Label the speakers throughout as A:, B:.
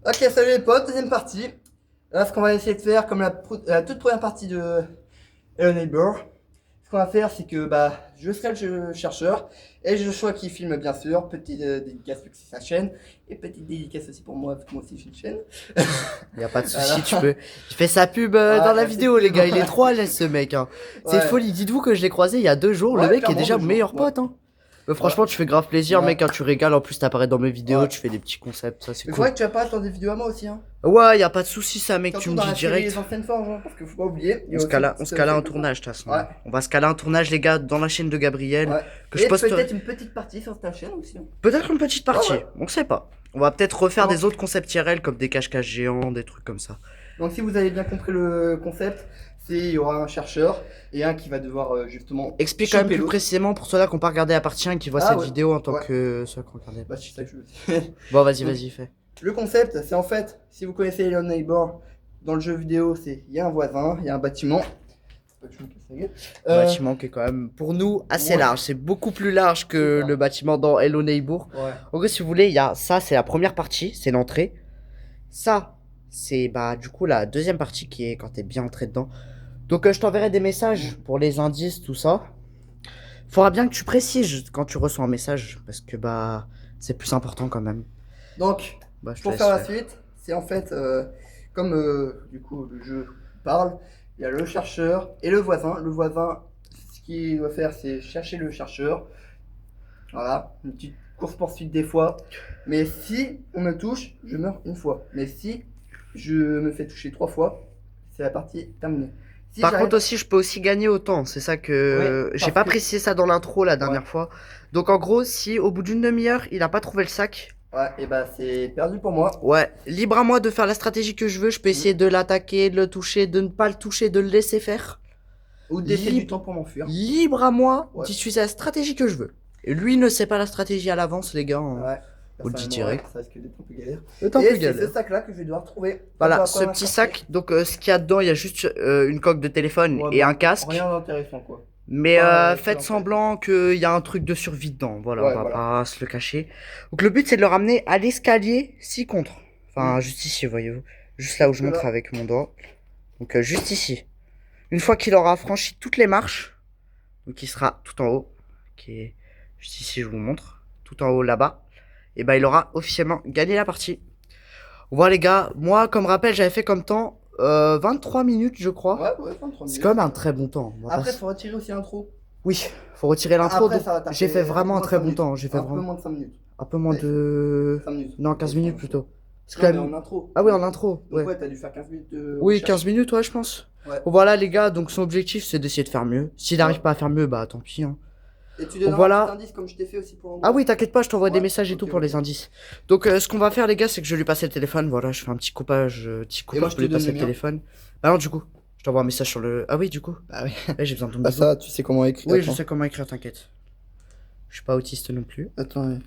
A: Ok, salut les potes, deuxième partie. Là, ce qu'on va essayer de faire, comme la toute première partie de Hello Neighbor, ce qu'on va faire, c'est que je serai le chercheur et Joshua qui filme, bien sûr. Petite dédicace vu que c'est sa chaîne, et petite dédicace aussi pour moi, vu que moi aussi j'ai une chaîne.
B: Y a pas de
A: Voilà.
B: souci, tu peux. Il fait sa pub dans la vidéo, les gars. Il est
A: Effectivement.
B: trop à l'aise, ce mec. Hein. C'est
A: Ouais,
B: folie. Dites-vous que je l'ai croisé il y a 2 jours. Le
A: ouais,
B: mec est
A: clairement,
B: déjà
A: deux jours.
B: meilleur
A: Ouais,
B: pote. Hein.
A: ouais,
B: Franchement, tu fais grave plaisir,
A: ouais,
B: mec. Quand tu régales, en plus, t'apparais dans mes vidéos,
A: ouais.
B: tu fais des petits concepts. Ça, c'est
A: Mais
B: cool.
A: faudrait que tu apparaisses dans des vidéos à moi aussi, hein.
B: Ouais, y a pas de souci, ça, mec. Tu
A: Surtout
B: me
A: dans
B: dis
A: la série Les
B: direct.
A: Anciennes Forges, hein, parce qu'il faut pas oublier, il y
B: On
A: a
B: se
A: aussi une
B: cala, on
A: petite
B: se cala un
A: série comme ça.
B: tournage, de toute façon.
A: Ouais,
B: On va se caler un tournage, les gars, dans la chaîne de Gabriel.
A: ouais.
B: Que je
A: Et
B: posterai.
A: peut-être une petite partie sur ta chaîne aussi, hein.
B: Peut-être une petite
A: Ouais,
B: partie.
A: ouais.
B: On sait pas. On va peut-être refaire
A: Donc,
B: des autres concepts IRL comme des cache-cache géants, des trucs comme ça.
A: Donc si vous avez bien compris le concept, c'est il y aura un chercheur et un qui va devoir justement
B: Explique quand même
A: choper
B: plus
A: l'autre.
B: précisément pour ceux-là qui n'ont pas regardé la partie 1 et qui voient
A: Ah
B: cette
A: ouais,
B: vidéo en tant
A: ouais,
B: que ceux qui ont regardé la
A: bah
B: partie
A: c'est ça
B: 2.
A: que je veux dire.
B: Bon, vas-y,
A: Donc,
B: vas-y, fais.
A: le concept, c'est en fait, si vous connaissez Hello Neighbor, dans le jeu vidéo, c'est il y a un voisin, il y a un bâtiment. Faut pas que je me casse la gueule.
B: Bâtiment qui est quand même, pour nous, assez
A: Ouais,
B: large. C'est beaucoup plus large
A: c'est
B: que
A: ça.
B: le bâtiment dans Hello Neighbor.
A: Ouais.
B: En gros, si vous voulez, il y a ça, c'est la première partie, c'est l'entrée. Ça, c'est du coup la deuxième partie qui est quand t'es bien entré dedans. Donc, je t'enverrai des messages pour les indices, tout ça. Faudra bien que tu précises quand tu reçois un message parce que c'est plus important quand même.
A: Donc,
B: Bah, je te
A: pour
B: laisse
A: faire la
B: faire.
A: suite, c'est en fait, comme du coup le jeu parle, il y a le chercheur et le voisin. Le voisin, ce qu'il doit faire, c'est chercher le chercheur. Voilà, une petite course-poursuite des fois. Mais si on me touche, je meurs une fois. Mais si je me fais toucher 3 fois, c'est la partie terminée. Si
B: Par contre
A: j'arrive.
B: aussi, je peux aussi gagner autant. C'est ça
A: Oui,
B: que j'ai
A: parce
B: pas
A: que.
B: précisé ça dans l'intro la
A: Ouais,
B: dernière fois. Donc en gros, si au bout d'une demi-heure, il a pas trouvé le sac,
A: ouais, et bah c'est perdu pour moi.
B: ouais, libre à moi de faire la stratégie que je veux. Je peux essayer
A: Mm.
B: de l'attaquer, de le toucher, de ne pas le toucher, de le laisser faire.
A: Ou d'essayer du
B: Libre,
A: temps pour m'enfuir.
B: libre à moi
A: Ouais,
B: d'utiliser la stratégie que je veux. Et lui ne sait pas la stratégie à l'avance, les gars.
A: ouais.
B: On le dit
A: Personnellement, ouais,
B: direct.
A: ça risque d'être un peu galère.
B: Le temps
A: Et
B: plus
A: c'est ce
B: galère.
A: sac-là que je vais devoir trouver. Comme pour
B: Voilà,
A: la
B: ce
A: première
B: petit
A: partie.
B: sac. Donc ce qu'il y a dedans, il y a juste une coque de téléphone
A: Ouais,
B: et un
A: bon,
B: casque.
A: rien d'intéressant quoi.
B: Mais
A: Pas très
B: faites
A: intéressant.
B: semblant qu'il y a un truc de survie dedans. Voilà, on
A: Ouais,
B: va
A: voilà.
B: pas se le cacher. Donc le but c'est de le ramener à l'escalier 6 contre. Enfin,
A: Mm.
B: juste ici, voyez-vous. Juste là où je
A: Que
B: montre
A: là.
B: avec mon doigt. Donc juste ici. Une fois qu'il aura franchi toutes les marches, donc il sera tout en haut, qui est juste ici, je vous montre, tout en haut là-bas, et il aura officiellement gagné la partie. Voilà les gars, moi comme rappel, j'avais fait comme temps 23 minutes, je crois.
A: Ouais, ouais, 23
B: C'est quand
A: minutes.
B: même un très bon temps. On va pas
A: Après,
B: se-
A: faut retirer aussi l'intro.
B: Oui, faut retirer l'intro.
A: Après,
B: Donc,
A: ça va
B: j'ai fait
A: taper un peu
B: vraiment un
A: moins de
B: très
A: 5
B: bon
A: minutes.
B: temps. J'ai fait
A: Un peu
B: vraiment
A: moins de 5 minutes.
B: un peu moins
A: T'avais fait
B: de.
A: 5 minutes.
B: Non, 15 minutes
A: Intro.
B: plutôt. Parce que
A: Non,
B: quand
A: mais
B: même.
A: en intro.
B: Ah oui, en intro.
A: Donc,
B: Ouais.
A: ouais, t'as dû faire 15 minutes de
B: Oui,
A: recherche.
B: 15 minutes, ouais, je pense.
A: Ouais.
B: Bon, voilà, les gars. Donc, son objectif, c'est d'essayer de faire mieux. S'il n'arrive
A: Ouais.
B: pas à faire mieux, tant pis. Hein.
A: Et tu
B: Donc,
A: donneras un petit
B: voilà.
A: indice comme je t'ai fait aussi pour
B: Ah
A: Andrew.
B: oui, t'inquiète pas, je t'envoie des
A: Ouais,
B: messages et
A: ok,
B: tout pour
A: ok.
B: les indices. Donc, ce qu'on va faire, les gars, c'est que je vais lui passer le téléphone. Voilà, je fais un petit coupage. Petit
A: Et moi,
B: coupage
A: je
B: pour
A: te
B: lui
A: donne
B: passer
A: le
B: le
A: mien.
B: téléphone. Bah non, du coup. Je t'envoie un message sur le. Ah oui, du coup.
A: Ah oui.
B: Ouais, j'ai besoin de ton
A: Bah,
B: bisou.
A: ça, tu sais comment écrire.
B: Oui, je
A: Attends.
B: sais comment écrire, t'inquiète. Je suis pas autiste non plus.
A: Attends, ouais.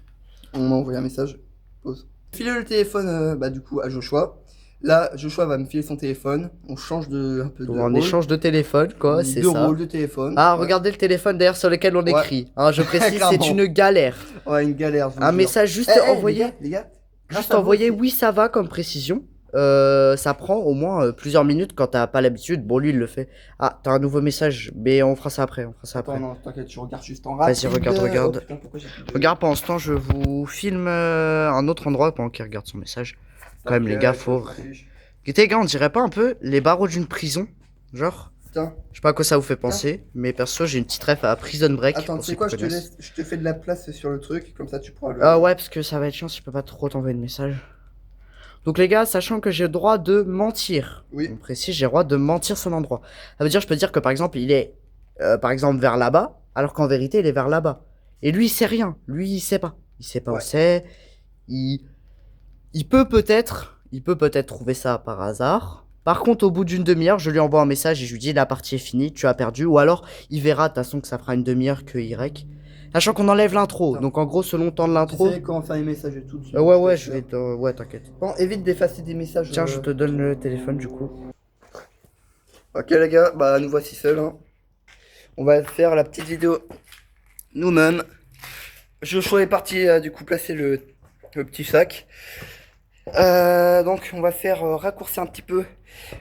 A: On m'a envoyé un message. Pause. Filer le téléphone, du coup, à Joshua. Là, Joshua va me filer son téléphone. On change un peu de
B: Donc, en
A: rôle.
B: échange de téléphone, quoi, c'est
A: Deux
B: ça.
A: rôles de téléphone.
B: Ah,
A: Ouais.
B: regardez le téléphone derrière sur lequel on
A: Ouais.
B: écrit. Hein, je précise, c'est
A: Clairement.
B: une galère.
A: Ouais, une galère, je vous
B: Un
A: jure.
B: message juste
A: Eh,
B: envoyé.
A: les gars, grâce
B: Juste
A: à vous
B: envoyé,
A: aussi.
B: oui, ça va comme précision. Ça prend au moins plusieurs minutes quand t'as pas l'habitude. Bon, lui, il le fait. Ah, t'as un nouveau message, mais on fera ça après. On fera ça
A: Attends,
B: après.
A: non, t'inquiète, je regarde juste en
B: Vas-y,
A: rapide.
B: regarde,
A: Oh,
B: regarde.
A: putain, pourquoi j'ai plus de...
B: Regarde, pendant ce temps, je vous filme un autre endroit pendant qu'il regarde son message. Quand même, les gars, faut. Les gars, on dirait pas un peu les barreaux d'une prison? Genre,
A: Putain.
B: je sais pas à quoi ça vous fait penser, mais perso, j'ai une petite ref à Prison Break.
A: Attends,
B: pour
A: tu
B: ceux
A: sais quoi,
B: qui connaissent.
A: je te fais de la place sur le truc, comme ça tu pourras le...
B: Ah ouais, parce que ça va être chiant si je peux pas trop t'envoyer de message. Donc les gars, sachant que j'ai le droit de mentir,
A: Oui.
B: on précise, j'ai le droit de mentir sur l'endroit. Ça veut dire, je peux dire que par exemple, il est par exemple vers là-bas, alors qu'en vérité, il est vers là-bas. Et lui, il sait rien. Lui, il sait pas. Il sait pas où
A: Ouais.
B: c'est. Il, il peut peut-être trouver ça par hasard. Par contre, au bout d'une demi-heure, je lui envoie un message et je lui dis la partie est finie, tu as perdu. Ou alors, il verra de toute façon que ça fera une demi-heure que Y. Sachant qu'on enlève l'intro.
A: Putain.
B: Donc en gros, selon le temps de
A: Tu
B: l'intro.
A: sais comment faire les messages et tout.
B: Ouais, je vais. Ouais, t'inquiète.
A: Bon, évite d'effacer des messages.
B: Tiens, je te donne le téléphone du coup.
A: Ok les gars, nous voici seuls. Hein. On va faire la petite vidéo nous-mêmes. Joshua est parti du coup placer le petit sac. Donc on va faire raccourcir un petit peu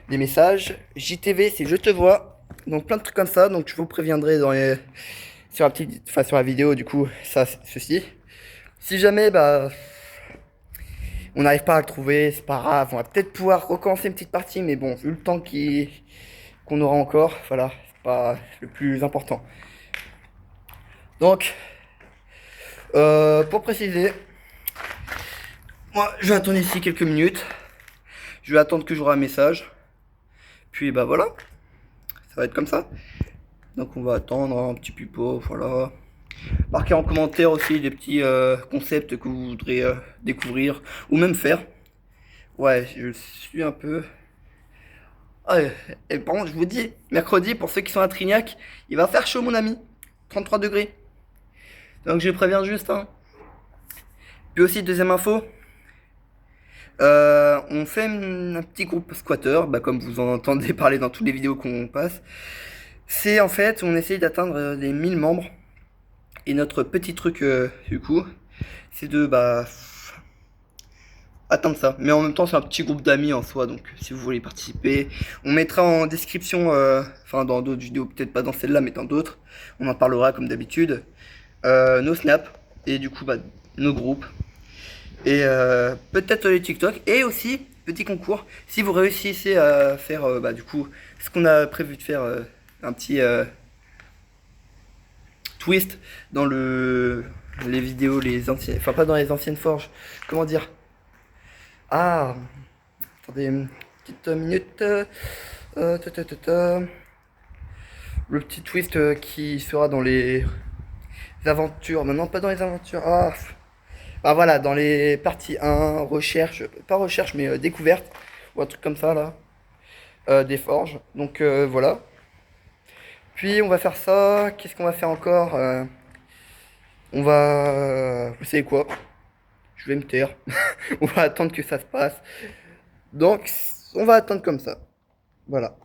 A: les messages. JTV c'est je te vois. Donc plein de trucs comme ça. Donc je vous préviendrai dans les sur la petite, enfin sur la vidéo du coup ça ceci. Si jamais bah on n'arrive pas à le trouver, c'est pas grave. On va peut-être pouvoir recommencer une petite partie, mais bon vu le temps qu'on aura encore, voilà, c'est pas le plus important. Donc pour préciser, moi je vais attendre ici quelques minutes. Je vais attendre que j'aurai un message. Puis bah voilà, ça va être comme ça. Donc on va attendre un petit pipeau, voilà. Marquez en commentaire aussi des petits concepts que vous voudrez découvrir ou même faire. Ouais, je suis un peu... Ah, et par contre, je vous dis, mercredi, pour ceux qui sont à Trignac, il va faire chaud mon ami. 33 degrés. Donc je préviens juste. Hein. Puis aussi, deuxième info. On fait un petit groupe squatter, bah, comme vous en entendez parler dans toutes les vidéos qu'on passe. C'est en fait, on essaye d'atteindre les 1000 membres. Et notre petit truc, du coup, c'est de bah, atteindre ça. Mais en même temps, c'est un petit groupe d'amis en soi. Donc, si vous voulez participer, on mettra en description, enfin, dans d'autres vidéos, peut-être pas dans celle-là, mais dans d'autres. On en parlera comme d'habitude. Nos snaps. Et du coup, bah, nos groupes. Et peut-être les TikTok. Et aussi, petit concours. Si vous réussissez à faire, bah, du coup, ce qu'on a prévu de faire, un petit twist dans les vidéos, les anciennes, enfin pas dans les anciennes forges, comment dire, ah, attendez une petite minute, le petit twist qui sera dans les aventures, maintenant pas dans les aventures, ah voilà, dans les parties 1, recherche, pas recherche mais découverte, ou un truc comme ça là, des forges, donc voilà. Puis on va faire ça, qu'est-ce qu'on va faire encore on va... Vous savez quoi? Je vais me taire. On va attendre que ça se passe. Donc, on va attendre comme ça. Voilà.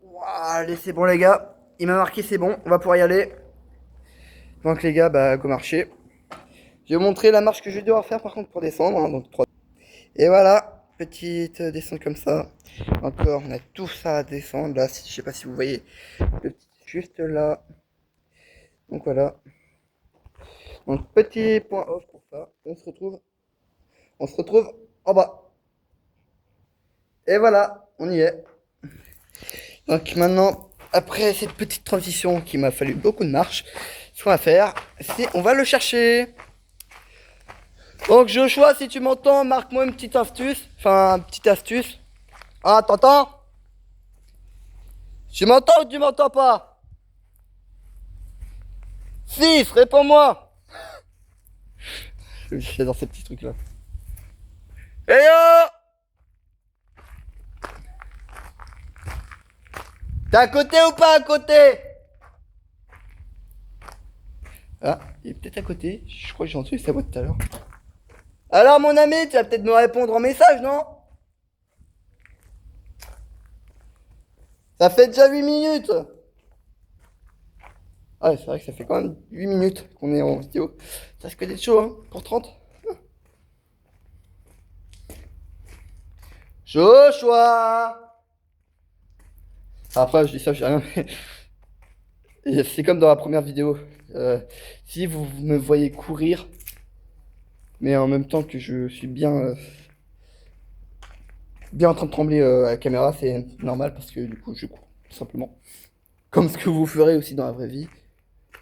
A: Ouah, allez, c'est bon les gars. Il m'a marqué, c'est bon. On va pouvoir y aller. Donc les gars, bah, go marcher. Je vais vous montrer la marche que je vais devoir faire par contre pour descendre. Hein, donc 3. Et voilà. Petite descente comme ça. Encore, on a tout ça à descendre. Là, je sais pas si vous voyez. Le petit, juste là. Donc voilà. Donc petit point off pour ça. On se retrouve en bas. Et voilà, on y est. Donc maintenant, après cette petite transition qui m'a fallu beaucoup de marche, ce qu'on va faire, c'est on va le chercher. Donc Joshua, si tu m'entends, marque-moi une petite astuce. Enfin, une petite astuce. Ah, t'entends? Tu m'entends ou tu m'entends pas? 6, réponds-moi. Je suis dans ces petits trucs là. Hey yo! T'es à côté ou pas à côté? Ah, il est peut-être à côté. Je crois que j'ai entendu sa voix tout à l'heure. Alors mon ami, tu vas peut-être me répondre en message, non? Ça fait déjà 8 minutes. Ah, c'est vrai que ça fait quand même 8 minutes qu'on est en vidéo. Ça risque d'être chaud, hein, pour 30. Joshua! Après, je dis ça, je dis rien, mais c'est comme dans la première vidéo. Si vous me voyez courir, mais en même temps que je suis bien en train de trembler à la caméra, c'est normal parce que du coup, je cours, tout simplement. Comme ce que vous ferez aussi dans la vraie vie.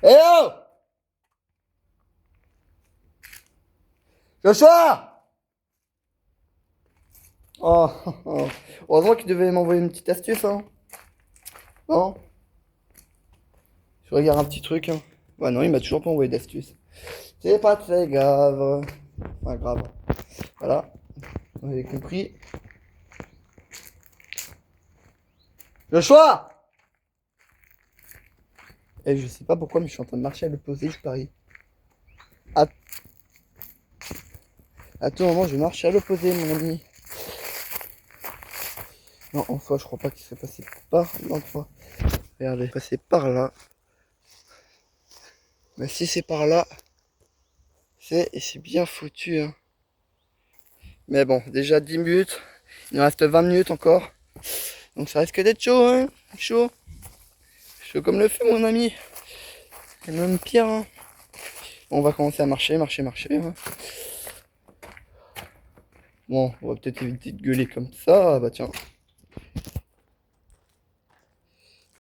A: Eh oh! Joshua! Oh, oh. Heureusement qu'il devait m'envoyer une petite astuce, hein. Non? Je regarde un petit truc, hein. Ouais, non, il m'a toujours pas envoyé d'astuce. C'est pas très grave. Pas grave. Voilà. Vous avez compris. Joshua! Et je sais pas pourquoi, mais je suis en train de marcher à l'opposé, je parie. À tout moment, je marche à l'opposé, mon ami. Non, en soi, je crois pas qu'il soit passé par l'endroit. Regardez, passé par là. Mais si c'est par là, et c'est bien foutu, hein. Mais bon, déjà 10 minutes. Il nous reste 20 minutes encore. Donc ça risque d'être chaud, hein. Chaud. Chaud comme le feu, mon ami. Et même pire, hein. On va commencer à marcher, hein. Bon, on va peut-être éviter de gueuler comme ça. Ah bah tiens.